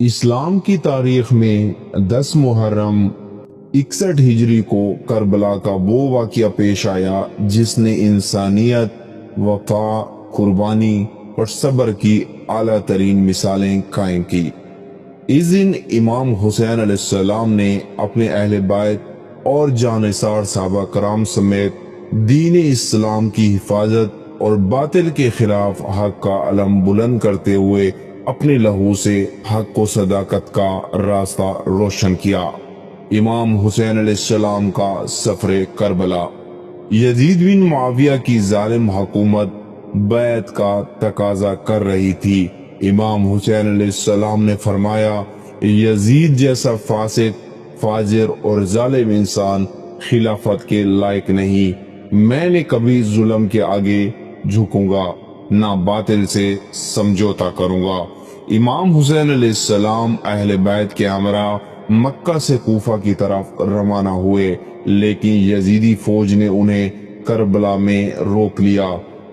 اسلام کی تاریخ میں 10 محرم 61 ہجری کو کربلا کا وہ واقعہ پیش آیا جس نے انسانیت، وفا، قربانی اور صبر کی اعلیٰ ترین مثالیں قائم کی۔ اس دن امام حسین علیہ السلام نے اپنے اہل بیت اور جانثار صحابہ کرام سمیت دین اسلام کی حفاظت اور باطل کے خلاف حق کا علم بلند کرتے ہوئے اپنے لہو سے حق و صداقت کا راستہ روشن کیا۔ امام حسین علیہ السلام کا سفر کربلا۔ یزید بن معاویہ کی ظالم حکومت بیعت کا تقاضا کر رہی تھی۔ امام حسین علیہ السلام نے فرمایا، یزید جیسا فاسق، فاجر اور ظالم انسان خلافت کے لائق نہیں۔ میں نے کبھی ظلم کے آگے جھکوں گا، نہ باطل سے سمجھوتا کروں گا۔ امام حسین علیہ السلام اہل بیت کے ہمراہ مکہ سے کوفہ کی طرف روانہ ہوئے، لیکن یزیدی فوج نے انہیں کربلا میں روک لیا۔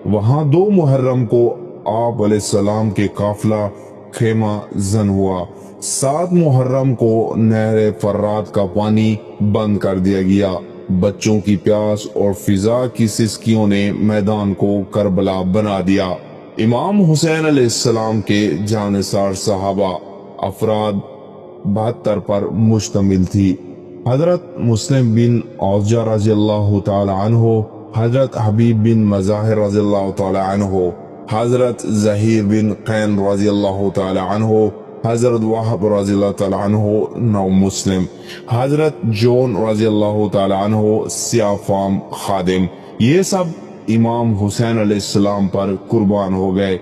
وہاں 2 محرم کو آپ علیہ السلام کے قافلہ خیمہ زن ہوا۔ 7 محرم کو نہر فرات کا پانی بند کر دیا گیا۔ بچوں کی پیاس اور فضا کی سسکیوں نے میدان کو کربلا بنا دیا۔ امام حسین علیہ السلام کے جانثار صحابہ افراد 72 پر مشتمل تھی۔ حضرت مسلم بن اوجہ رضی اللہ تعالی عنہ، حضرت حبیب بن مظاہر رضی اللہ تعالی عنہ، حضرت زہیر بن قین رضی اللہ تعالی عنہ، حضرت وہب رضی اللہ تعالی عنہ نو مسلم، حضرت جون رضی اللہ تعالی عنہ سیاہ فام خادم، یہ سب امام حسین علیہ السلام پر قربان ہو گئے۔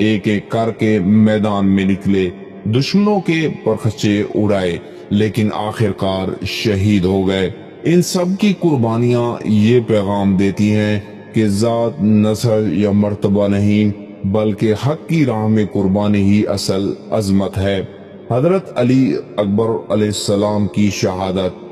ایک ایک کر کے میدان میں نکلے، دشمنوں کے پرخچے اڑائے، لیکن آخر کار شہید ہو گئے۔ ان سب کی قربانیاں یہ پیغام دیتی ہیں کہ ذات، نسل یا مرتبہ نہیں، بلکہ حق کی راہ میں قربانی ہی اصل عظمت ہے۔ حضرت علی اکبر علیہ السلام کی شہادت،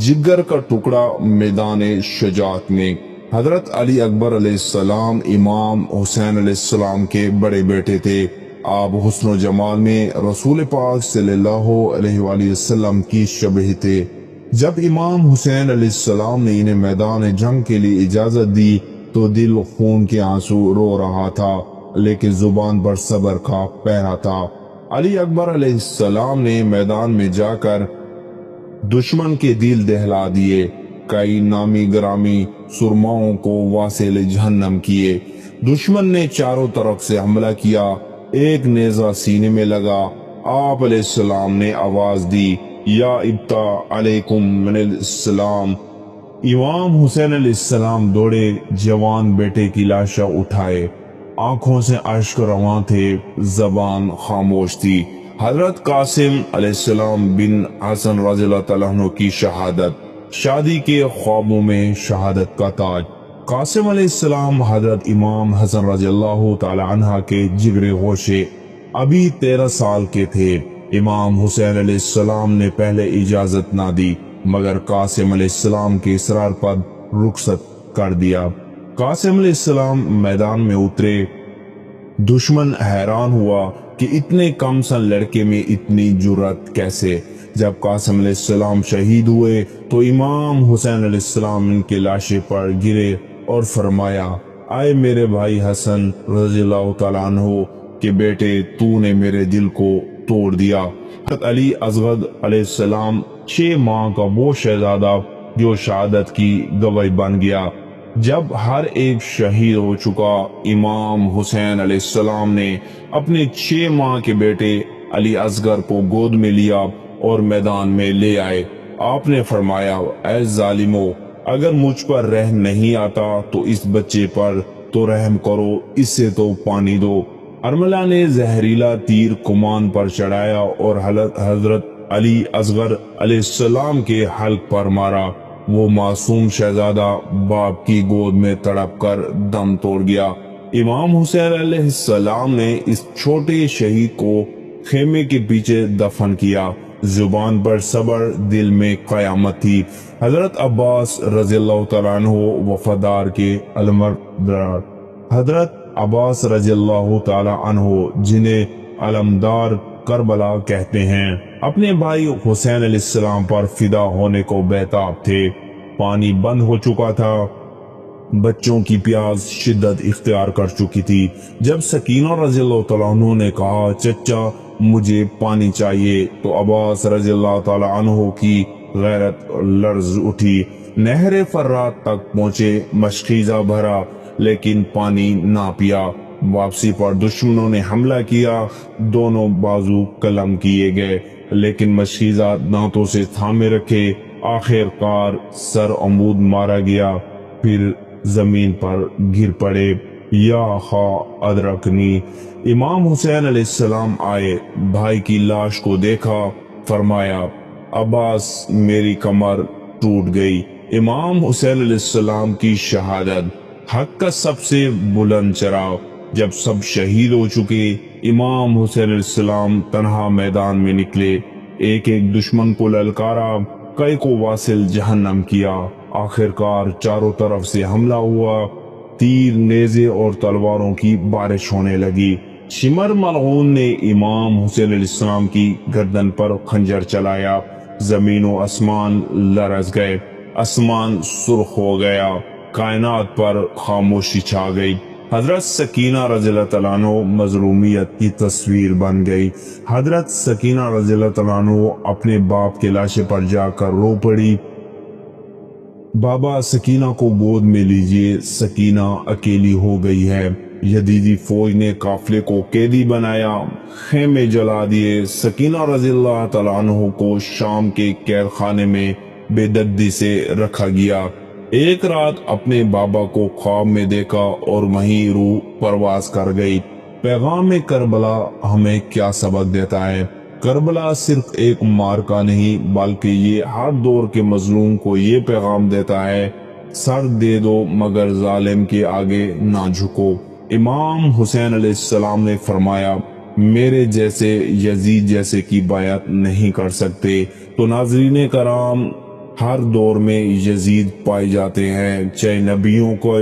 جگر کا ٹکڑا میدان شجاعت میں۔ حضرت علی اکبر علیہ السلام امام حسین علیہ السلام کے بڑے بیٹے تھے۔ آپ حسن و جمال میں رسول پاک صلی اللہ علیہ وآلہ وسلم کی شبیہ تھے۔ جب امام حسین علیہ السلام نے انہیں میدان جنگ کے لیے اجازت دی تو دل خون کے آنسو رو رہا تھا، لیکن زبان پر صبر کا پہرا تھا۔ علی اکبر علیہ السلام نے میدان میں جا کر دشمن کے دل دہلا دیے، کئی نامی گرامی سرماؤں کو واصل جہنم کیے۔ دشمن نے چاروں طرف سے حملہ کیا، ایک نیزہ سینے میں لگا۔ آپ علیہ السلام نے آواز دی، یا ابتا علیکم من الاسلام۔ امام حسین علیہ السلام دوڑے، جوان بیٹے کی لاشا اٹھائے، آنکھوں سے اشک رواں تھے، زبان خاموش تھی۔ حضرت قاسم علیہ السلام بن حسن رضی اللہ تعالیٰ عنہ کی شہادت، شادی کے خوابوں میں شہادت کا تاج۔ قاسم علیہ السلام حضرت امام حسن رضی اللہ تعالی عنہ کے جگر گوشے، ابھی 13 سال کے تھے۔ امام حسین علیہ السلام نے پہلے اجازت نہ دی، مگر قاسم علیہ السلام کے اصرار پر رخصت کر دیا۔ قاسم علیہ السلام میدان میں اترے۔ دشمن حیران ہوا کہ اتنے کم سن لڑکے میں اتنی جرأت کیسے۔ جب قاسم علیہ السلام شہید ہوئے تو امام حسین علیہ السلام ان کے لاشے پر گرے اور فرمایا، اے میرے بھائی حسن رضی اللہ تعالیٰ عنہ کہ بیٹے، تو نے میرے دل کو توڑ دیا۔ حضرت علی اصغر علیہ السلام 6 ماہ کا وہ شہزادہ جو شہادت کی گواہ بن گیا۔ جب ہر ایک شہید ہو چکا، امام حسین علیہ السلام نے اپنے 6 ماہ کے بیٹے علی اصغر کو گود میں لیا اور میدان میں لے آئے۔ آپ نے فرمایا، اے ظالمو، اگر مجھ پر رحم نہیں آتا تو اس بچے پر تو رحم کرو، اس سے تو پانی دو۔ ارملہ نے زہریلا تیر کمان پر چڑھایا اور حضرت علی اصغر علیہ السلام کے حلق پر مارا۔ وہ معصوم شہزادہ باپ کی گود میں تڑپ کر دم توڑ گیا۔ امام حسین علیہ السلام نے اس چھوٹے شہید کو خیمے کے پیچھے دفن کیا۔ زبان پر صبر، دل میں قیامت تھی۔ حضرت عباس رضی اللہ تعالیٰ عنہ وفادار کے علمبردار، حضرت عباس رضی اللہ تعالیٰ عنہ جنہیں علمدار کربلا کہتے ہیں۔ اپنے بھائی حسین علیہ السلام پر فدا ہونے کو بےتاب تھے۔ پانی بند ہو چکا تھا، بچوں کی پیاس شدت اختیار کر چکی تھی۔ جب سکینہ رضی اللہ تعالیٰ عنہ نے کہا چچا مجھے پانی چاہیے، تو عباس رضی اللہ تعالیٰ عنہ کی غیرت لرز اٹھی۔ نہر فرات تک پہنچے، مشکیزہ بھرا لیکن پانی نہ پیا۔ واپسی پر دشمنوں نے حملہ کیا، دونوں بازو قلم کیے گئے لیکن مشکیزہ دانتوں سے تھامے رکھے۔ آخر کار سر عمود مارا گیا، پھر زمین پر گر پڑے۔ یا خا ادرکنی، امام حسین علیہ السلام آئے، بھائی کی لاش کو دیکھا، فرمایا عباس میری کمر ٹوٹ گئی۔ امام حسین علیہ السلام کی شہادت حق کا سب سے بلند چراغ۔ جب سب شہید ہو چکے، امام حسین علیہ السلام تنہا میدان میں نکلے، ایک ایک دشمن کو للکارا، کئی کو واصل جہنم کیا۔ آخر کار چاروں طرف سے حملہ ہوا، تیر نیزے اور تلواروں کی بارش ہونے لگی۔ شمر ملعون نے امام حسین علیہ السلام کی گردن پر خنجر چلایا، زمین و آسمان لرز گئے، آسمان سرخ ہو گیا، کائنات پر خاموشی چھا گئی۔ حضرت سکینہ رضی اللہ تعالیٰ عنہ مظلومیت کی تصویر بن گئی۔ حضرت سکینہ رضی اللہ تعالیٰ عنہ اپنے باپ کے لاشے پر جا کر رو پڑی، بابا سکینہ کو گود میں لیجئے، سکینہ اکیلی ہو گئی ہے۔ یزیدی فوج نے قافلے کو قیدی بنایا، خیمے جلا دیے۔ سکینہ رضی اللہ تعالیٰ عنہ کو شام کے قید خانے میں بے دردی سے رکھا گیا۔ ایک رات اپنے بابا کو خواب میں دیکھا اور وہیں روح پرواز کر گئی۔ پیغام کربلا ہمیں کیا سبق دیتا ہے؟ کربلا صرف ایک مارکا نہیں بلکہ یہ ہر دور کے مظلوم کو یہ پیغام دیتا ہے، سر دے دو مگر ظالم کے آگے نہ جھکو۔ امام حسین علیہ السلام نے فرمایا میرے جیسے یزید جیسے کی بیعت نہیں کر سکتے۔ تو ناظرین کرام، ہر دور میں یزید پائے جاتے ہیں، چاہے نبیوں کو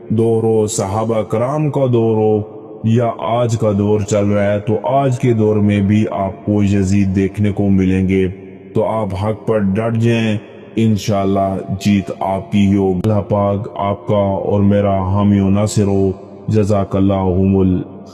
دور ہو، صحابہ کرام کا دور ہو یا آج کا دور چل رہا ہے، تو آج کے دور میں بھی آپ کو یزید دیکھنے کو ملیں گے۔ تو آپ حق پر ڈٹ جائیں، انشاءاللہ جیت آپ کی ہی ہوگی۔ اللہ پاک آپ کا اور میرا حامی و ناصر ہو۔ جزاک اللہ